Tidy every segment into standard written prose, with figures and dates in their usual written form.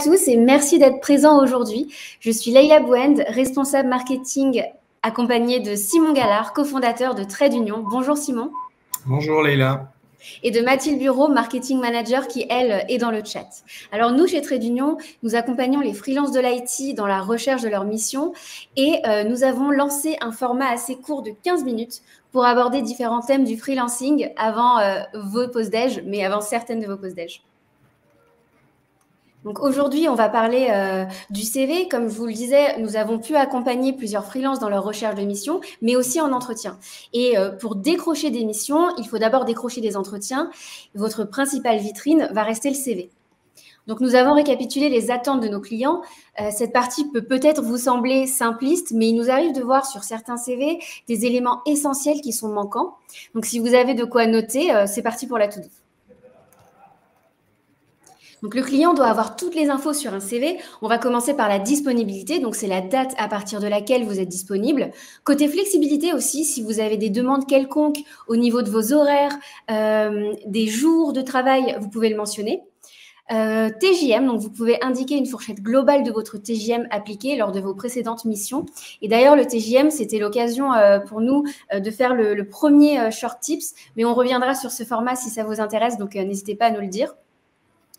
tous et merci d'être présents aujourd'hui. Je suis Leïla Bouend, responsable marketing accompagnée de Simon Gallard, cofondateur de Trade Union. Bonjour Simon. Bonjour Leïla. Et de Mathilde Bureau, marketing manager, qui, elle, est dans le chat. Alors nous, chez Trade Union, nous accompagnons les freelances de l'IT dans la recherche de leur mission et nous avons lancé un format assez court de 15 minutes pour aborder différents thèmes du freelancing avant vos pauses déj, mais avant certaines de vos pauses déj. Donc aujourd'hui, on va parler du CV. Comme je vous le disais, nous avons pu accompagner plusieurs freelances dans leur recherche de mission, mais aussi en entretien. Et pour décrocher des missions, il faut d'abord décrocher des entretiens. Votre principale vitrine va rester le CV. Donc nous avons récapitulé les attentes de nos clients. Cette partie peut peut-être vous sembler simpliste, mais il nous arrive de voir sur certains CV des éléments essentiels qui sont manquants. Donc si vous avez de quoi noter, c'est parti pour la to-do. Donc, le client doit avoir toutes les infos sur un CV. On va commencer par la disponibilité. Donc, c'est la date à partir de laquelle vous êtes disponible. Côté flexibilité aussi, si vous avez des demandes quelconques au niveau de vos horaires, des jours de travail, vous pouvez le mentionner. TJM, donc vous pouvez indiquer une fourchette globale de votre TJM appliqué lors de vos précédentes missions. Et d'ailleurs, le TJM, c'était l'occasion pour nous de faire le premier short tips, mais on reviendra sur ce format si ça vous intéresse, donc n'hésitez pas à nous le dire.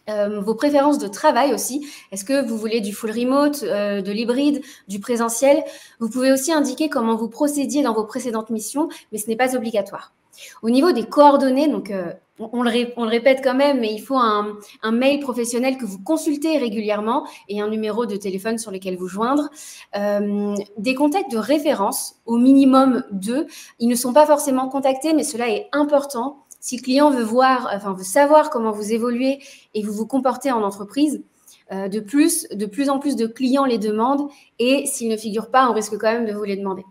Vos préférences de travail aussi. Est-ce que vous voulez du full remote, de l'hybride, du présentiel? Vous pouvez aussi indiquer comment vous procédiez dans vos précédentes missions, mais ce n'est pas obligatoire. Au niveau des coordonnées, donc on le répète quand même, mais il faut un mail professionnel que vous consultez régulièrement et un numéro de téléphone sur lequel vous joindre. Des contacts de référence, au minimum 2. Ils ne sont pas forcément contactés, mais cela est important. Si le client veut veut savoir comment vous évoluez et vous vous comportez en entreprise, de plus en plus de clients les demandent et s'ils ne figurent pas, on risque quand même de vous les demander.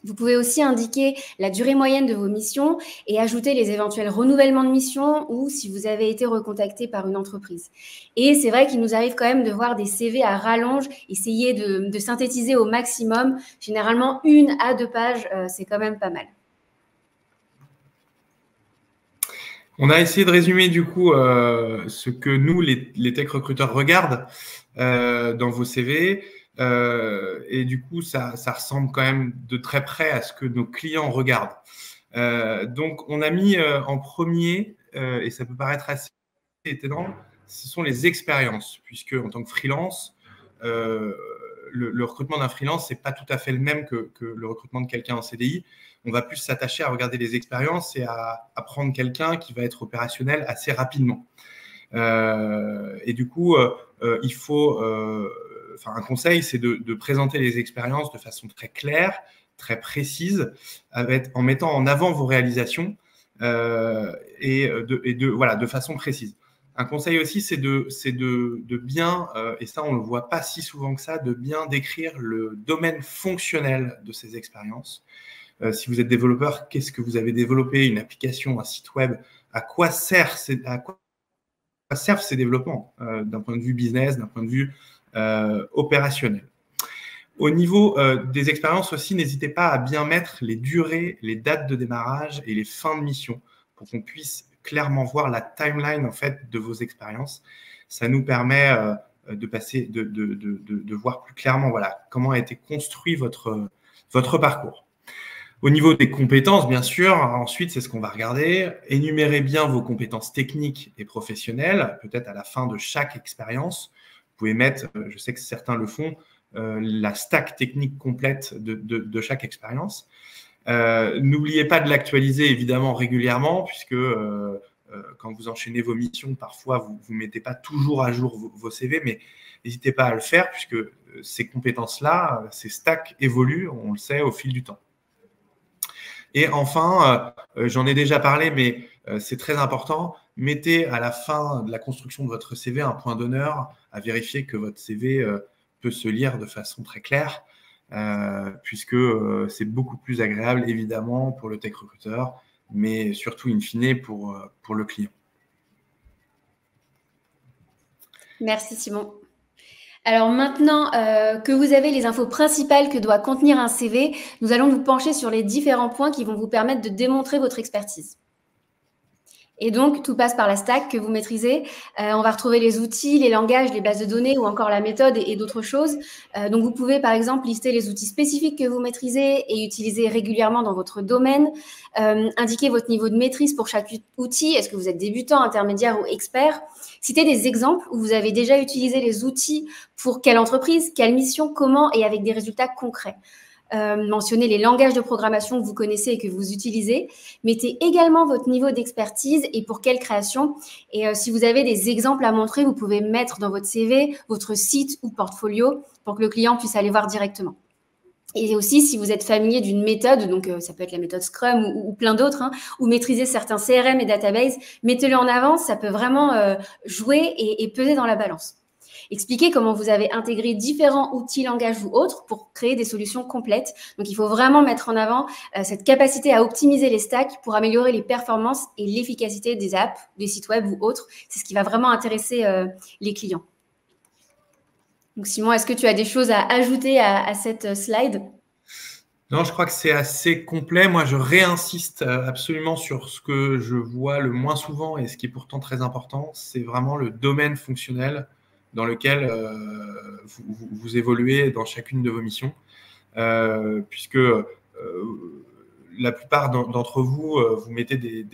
Vous pouvez aussi indiquer la durée moyenne de vos missions et ajouter les éventuels renouvellements de missions ou si vous avez été recontacté par une entreprise. Et c'est vrai qu'il nous arrive quand même de voir des CV à rallonge, essayer de synthétiser au maximum. Généralement, 1 à 2 pages, c'est quand même pas mal. On a essayé de résumer du coup ce que nous, les tech recruteurs, regardent dans vos CV. Et du coup, ça ressemble quand même de très près à ce que nos clients regardent. Donc, on a mis en premier, et ça peut paraître assez étonnant, ce sont les expériences, puisque en tant que freelance, le recrutement d'un freelance, c'est pas tout à fait le même que le recrutement de quelqu'un en CDI. On va plus s'attacher à regarder les expériences et à prendre quelqu'un qui va être opérationnel assez rapidement. Et du coup, il faut, un conseil, c'est de présenter les expériences de façon très claire, très précise, en mettant en avant vos réalisations de façon précise. Un conseil aussi, c'est de bien, et ça on ne le voit pas si souvent que ça, de bien décrire le domaine fonctionnel de ces expériences. Si vous êtes développeur, qu'est-ce que vous avez développé? Une application, un site web? À quoi servent ces développements d'un point de vue business, d'un point de vue opérationnel? Au niveau des expériences aussi, n'hésitez pas à bien mettre les durées, les dates de démarrage et les fins de mission pour qu'on puisse clairement voir la timeline en fait de vos expériences. Ça nous permet de voir plus clairement comment a été construit votre parcours. Au niveau des compétences, bien sûr, ensuite, c'est ce qu'on va regarder. Énumérez bien vos compétences techniques et professionnelles, peut-être à la fin de chaque expérience. Vous pouvez mettre, je sais que certains le font, la stack technique complète de chaque expérience. N'oubliez pas de l'actualiser évidemment régulièrement puisque quand vous enchaînez vos missions, parfois vous ne mettez pas toujours à jour vos CV, mais n'hésitez pas à le faire puisque ces compétences-là, ces stacks évoluent, on le sait, au fil du temps. Et enfin, j'en ai déjà parlé, mais c'est très important, mettez à la fin de la construction de votre CV un point d'honneur à vérifier que votre CV peut se lire de façon très claire, puisque c'est beaucoup plus agréable, évidemment, pour le tech recruteur, mais surtout, in fine, pour le client. Merci, Simon. Alors maintenant que vous avez les infos principales que doit contenir un CV, nous allons nous pencher sur les différents points qui vont vous permettre de démontrer votre expertise. Et donc, tout passe par la stack que vous maîtrisez. On va retrouver les outils, les langages, les bases de données ou encore la méthode et d'autres choses. Donc, vous pouvez, par exemple, lister les outils spécifiques que vous maîtrisez et utiliser régulièrement dans votre domaine. Indiquer votre niveau de maîtrise pour chaque outil. Est-ce que vous êtes débutant, intermédiaire ou expert? Citez des exemples où vous avez déjà utilisé les outils pour quelle entreprise, quelle mission, comment et avec des résultats concrets. Mentionnez les langages de programmation que vous connaissez et que vous utilisez. Mettez également votre niveau d'expertise et pour quelle création. Et si vous avez des exemples à montrer, vous pouvez mettre dans votre CV, votre site ou portfolio pour que le client puisse aller voir directement. Et aussi, si vous êtes familier d'une méthode, donc ça peut être la méthode Scrum ou plein d'autres, hein, ou maîtriser certains CRM et databases, mettez-le en avant, ça peut vraiment jouer et peser dans la balance. Expliquez comment vous avez intégré différents outils, langages ou autres pour créer des solutions complètes. Donc, il faut vraiment mettre en avant cette capacité à optimiser les stacks pour améliorer les performances et l'efficacité des apps, des sites web ou autres. C'est ce qui va vraiment intéresser les clients. Donc, Simon, est-ce que tu as des choses à ajouter à cette slide ? Non, je crois que c'est assez complet. Moi, je réinsiste absolument sur ce que je vois le moins souvent et ce qui est pourtant très important, c'est vraiment le domaine fonctionnel dans lequel vous évoluez dans chacune de vos missions, puisque la plupart d'entre vous, vous mettez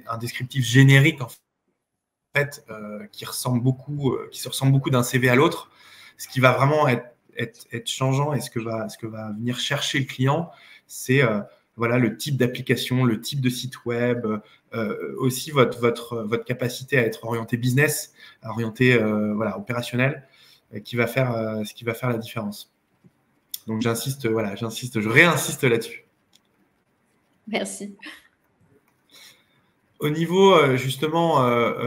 un descriptif générique en fait, qui se ressemble beaucoup d'un CV à l'autre, ce qui va vraiment être changeant et ce que va venir chercher le client, c'est voilà, le type d'application, le type de site web, aussi votre capacité à être orienté business, orienté voilà, opérationnel, ce qui va faire la différence. Donc je réinsiste là-dessus. Merci. Au niveau justement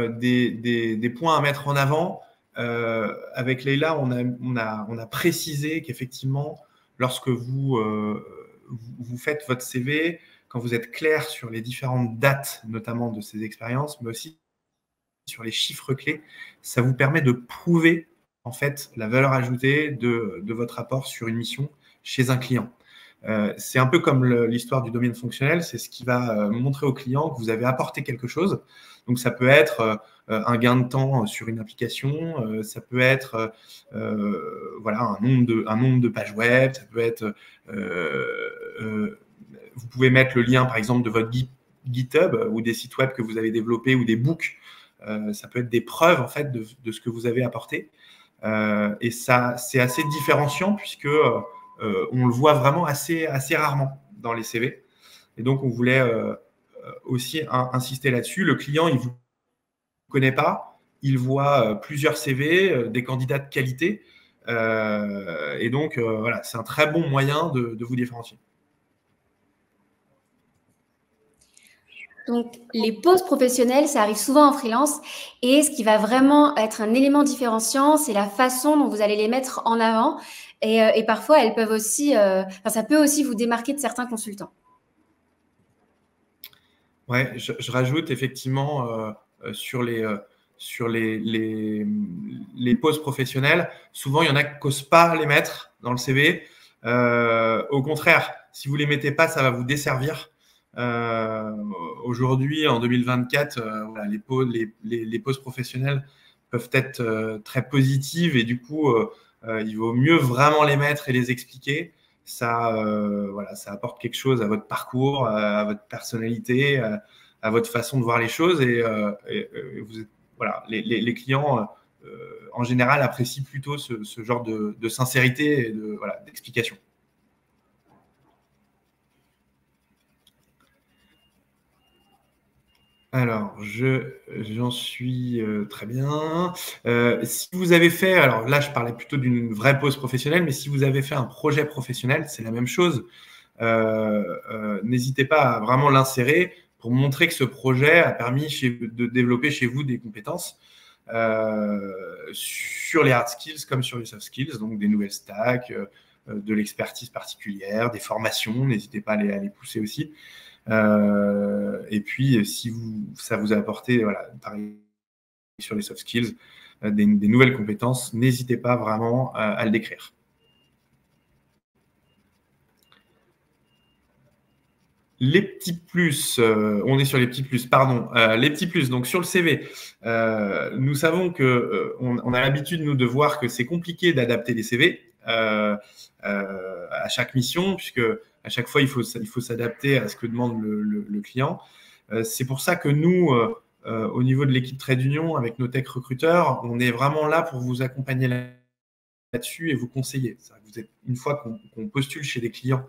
des points à mettre en avant, avec Leïla, on a précisé qu'effectivement, lorsque vous faites votre CV, quand vous êtes clair sur les différentes dates, notamment de ces expériences, mais aussi sur les chiffres clés, ça vous permet de prouver en fait la valeur ajoutée de votre apport sur une mission chez un client. C'est un peu comme l'histoire du domaine fonctionnel, c'est ce qui va montrer au client que vous avez apporté quelque chose. Donc, ça peut être un gain de temps sur une application, ça peut être voilà, un nombre de pages web, ça peut être… vous pouvez mettre le lien, par exemple, de votre GitHub ou des sites web que vous avez développés ou des books. Ça peut être des preuves, en fait, de ce que vous avez apporté. Et ça, c'est assez différenciant puisque… on le voit vraiment assez rarement dans les CV. Et donc, on voulait aussi insister là-dessus. Le client, il ne vous connaît pas. Il voit plusieurs CV, des candidats de qualité. Et donc, voilà, c'est un très bon moyen de vous différencier. Donc, les pauses professionnelles, ça arrive souvent en freelance. Et ce qui va vraiment être un élément différenciant, c'est la façon dont vous allez les mettre en avant. Et parfois, elles peuvent aussi, ça peut aussi vous démarquer de certains consultants. Ouais, je rajoute effectivement sur les pauses professionnelles, souvent il y en a qui n'osent pas les mettre dans le CV. Au contraire, si vous ne les mettez pas, ça va vous desservir. Aujourd'hui, en 2024, voilà, les pauses professionnelles peuvent être très positives et du coup, il vaut mieux vraiment les mettre et les expliquer. Ça, voilà, ça apporte quelque chose à votre parcours, à votre personnalité, à votre façon de voir les choses. Et vous êtes, voilà, les clients, en général, apprécient plutôt ce genre de sincérité et d'explication. Alors, j'en suis très bien. Si vous avez fait, alors là, je parlais plutôt d'une vraie pause professionnelle, mais si vous avez fait un projet professionnel, c'est la même chose. N'hésitez pas à vraiment l'insérer pour montrer que ce projet a permis de développer chez vous des compétences sur les hard skills comme sur les soft skills, donc des nouvelles stacks, de l'expertise particulière, des formations. N'hésitez pas à les pousser aussi. Et puis, si ça vous a apporté, voilà, pareil sur les soft skills, des nouvelles compétences, n'hésitez pas vraiment à le décrire. les petits plus, on est sur les petits plus, pardon. Les petits plus, donc sur le CV, nous savons qu'on a l'habitude, nous, de voir que c'est compliqué d'adapter les CV à chaque mission, puisque à chaque fois, il faut s'adapter à ce que demande le client. C'est pour ça que nous, au niveau de l'équipe Trade Union, avec nos tech recruteurs, on est vraiment là pour vous accompagner là-dessus et vous conseiller. Vous êtes, une fois qu'on postule chez des clients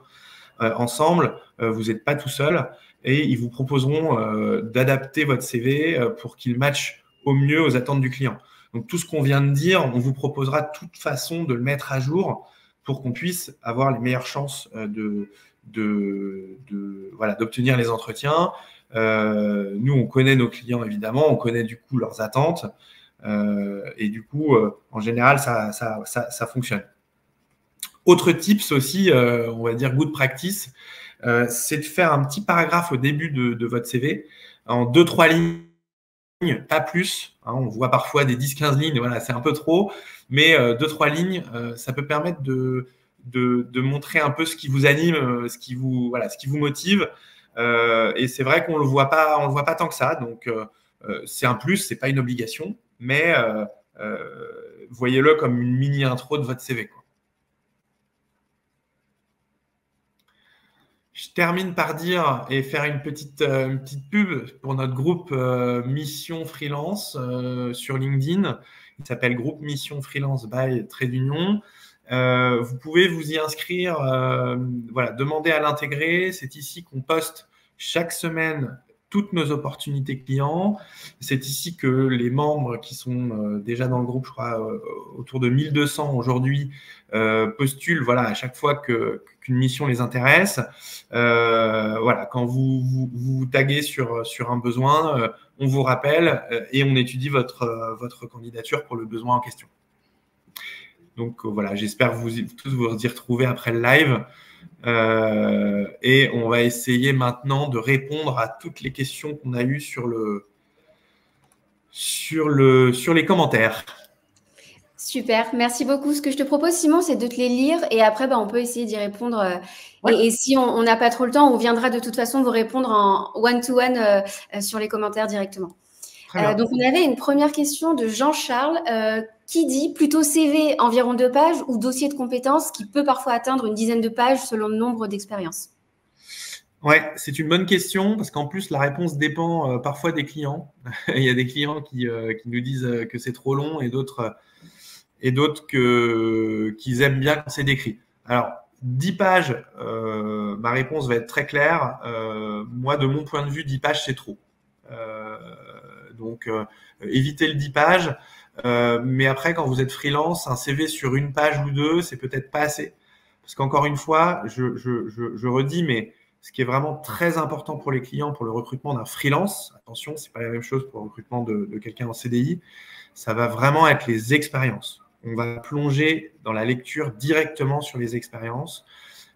ensemble, vous n'êtes pas tout seul et ils vous proposeront d'adapter votre CV pour qu'il matche au mieux aux attentes du client. Donc, tout ce qu'on vient de dire, on vous proposera de toute façon de le mettre à jour pour qu'on puisse avoir les meilleures chances d'obtenir les entretiens. Nous, on connaît nos clients, évidemment, on connaît du coup leurs attentes. Et du coup, en général, ça fonctionne. Autre tips aussi, on va dire good practice, c'est de faire un petit paragraphe au début de votre CV en 2-3 lignes, pas plus. Hein, on voit parfois des 10-15 lignes, voilà, c'est un peu trop, mais 2-3 lignes, ça peut permettre de montrer un peu ce qui vous anime, ce qui vous motive. Et c'est vrai qu'on le voit pas tant que ça. Donc, c'est un plus, c'est pas une obligation, mais voyez-le comme une mini intro de votre CV, quoi. Je termine par dire et faire une petite pub pour notre groupe Mission Freelance sur LinkedIn. Il s'appelle Groupe Mission Freelance by Trade Union. Vous pouvez vous y inscrire, demander à l'intégrer. C'est ici qu'on poste chaque semaine toutes nos opportunités clients. C'est ici que les membres qui sont déjà dans le groupe, je crois autour de 1200 aujourd'hui, postulent à chaque fois qu'une mission les intéresse. Quand vous taguez sur un besoin, on vous rappelle et on étudie votre candidature pour le besoin en question. Donc j'espère tous vous y retrouver après le live. Et on va essayer maintenant de répondre à toutes les questions qu'on a eues sur les commentaires. Super, merci beaucoup. Ce que je te propose, Simon, c'est de te les lire et après, on peut essayer d'y répondre. Ouais. Et si on n'a pas trop le temps, on viendra de toute façon vous répondre en one-to-one sur les commentaires directement. Donc, on avait une première question de Jean-Charles qui dit plutôt CV environ 2 pages ou dossier de compétences qui peut parfois atteindre une dizaine de pages selon le nombre d'expériences. Ouais, c'est une bonne question parce qu'en plus, la réponse dépend parfois des clients. Il y a des clients qui nous disent que c'est trop long et d'autres qu'ils aiment bien quand c'est décrit. Alors, 10 pages, ma réponse va être très claire. Moi, de mon point de vue, 10 pages, c'est trop. Donc, évitez le 10 pages. Mais après, quand vous êtes freelance, un CV sur 1 page ou 2, c'est peut-être pas assez. Parce qu'encore une fois, je redis, mais ce qui est vraiment très important pour les clients, pour le recrutement d'un freelance, attention, c'est pas la même chose pour le recrutement de quelqu'un en CDI, ça va vraiment être les expériences. On va plonger dans la lecture directement sur les expériences.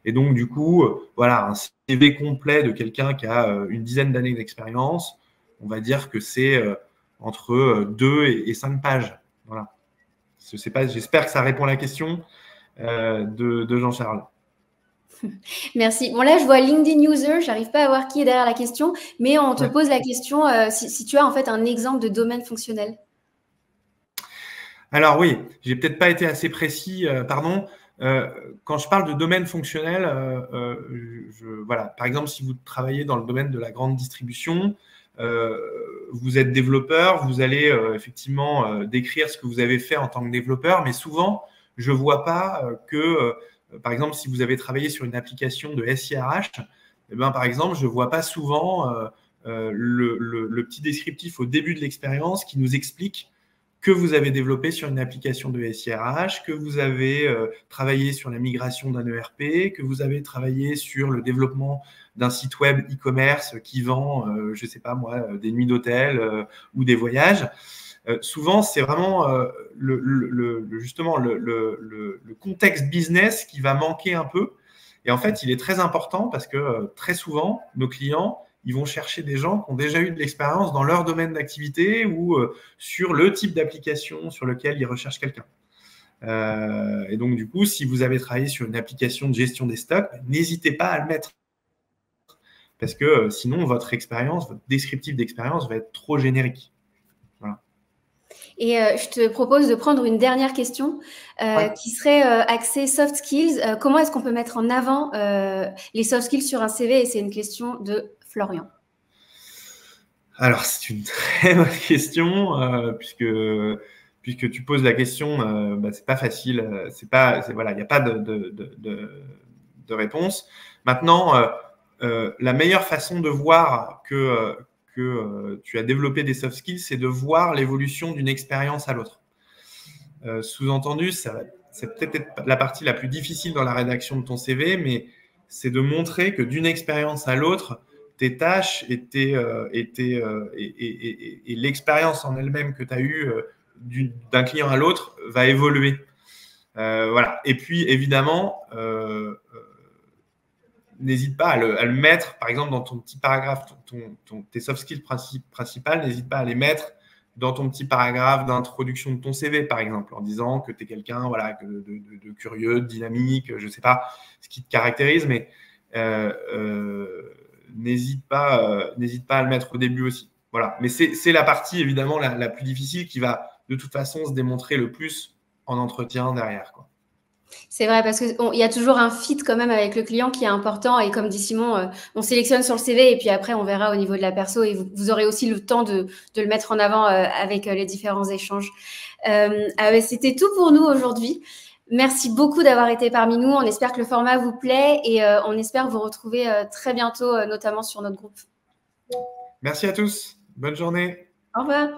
Et donc, du coup, un CV complet de quelqu'un qui a une dizaine d'années d'expérience, on va dire que c'est entre 2 et 5 pages. Voilà. J'espère que ça répond à la question de Jean-Charles. Merci. Bon, là, je vois LinkedIn User. Je n'arrive pas à voir qui est derrière la question, mais on te pose la question si tu as en fait un exemple de domaine fonctionnel. Alors oui, j'ai peut-être pas été assez précis, pardon. Quand je parle de domaine fonctionnel, par exemple, si vous travaillez dans le domaine de la grande distribution, vous êtes développeur, vous allez effectivement décrire ce que vous avez fait en tant que développeur, mais souvent, je ne vois pas que, par exemple, si vous avez travaillé sur une application de SIRH, par exemple, je ne vois pas souvent le petit descriptif au début de l'expérience qui nous explique que vous avez développé sur une application de SIRH, que vous avez travaillé sur la migration d'un ERP, que vous avez travaillé sur le développement d'un site web e-commerce qui vend, je ne sais pas moi, des nuits d'hôtel ou des voyages. Souvent, c'est vraiment justement le contexte business qui va manquer un peu. Et en fait, il est très important parce que très souvent, nos clients, ils vont chercher des gens qui ont déjà eu de l'expérience dans leur domaine d'activité ou sur le type d'application sur lequel ils recherchent quelqu'un. Et donc, du coup, si vous avez travaillé sur une application de gestion des stocks, n'hésitez pas à le mettre. parce que sinon, votre expérience, votre descriptif d'expérience va être trop générique. Voilà. Et je te propose de prendre une dernière question qui serait axée soft skills. Comment est-ce qu'on peut mettre en avant les soft skills sur un CV? Et c'est une question de Florian. Alors, c'est une très bonne question, puisque tu poses la question, c'est pas facile. Voilà, il n'y a pas de réponse. Maintenant, la meilleure façon de voir que tu as développé des soft skills, c'est de voir l'évolution d'une expérience à l'autre. Sous-entendu, c'est peut-être la partie la plus difficile dans la rédaction de ton CV, mais c'est de montrer que d'une expérience à l'autre, tes tâches et l'expérience en elle-même que tu as eue d'un client à l'autre va évoluer. Voilà. Et puis, évidemment, n'hésite pas à le mettre, par exemple, dans ton petit paragraphe, tes soft skills principales, n'hésite pas à les mettre dans ton petit paragraphe d'introduction de ton CV, par exemple, en disant que tu es quelqu'un voilà, de curieux, de dynamique, je ne sais pas ce qui te caractérise, mais n'hésite pas à le mettre au début aussi. Voilà. Mais c'est la partie, évidemment, la plus difficile qui va, de toute façon, se démontrer le plus en entretien derrière, quoi. C'est vrai, parce qu'il y a toujours un fit quand même avec le client qui est important. Et comme dit Simon, on sélectionne sur le CV et puis après, on verra au niveau de la perso. Et vous aurez aussi le temps de le mettre en avant avec les différents échanges. C'était tout pour nous aujourd'hui. Merci beaucoup d'avoir été parmi nous. On espère que le format vous plaît et on espère vous retrouver très bientôt, notamment sur notre groupe. Merci à tous. Bonne journée. Au revoir.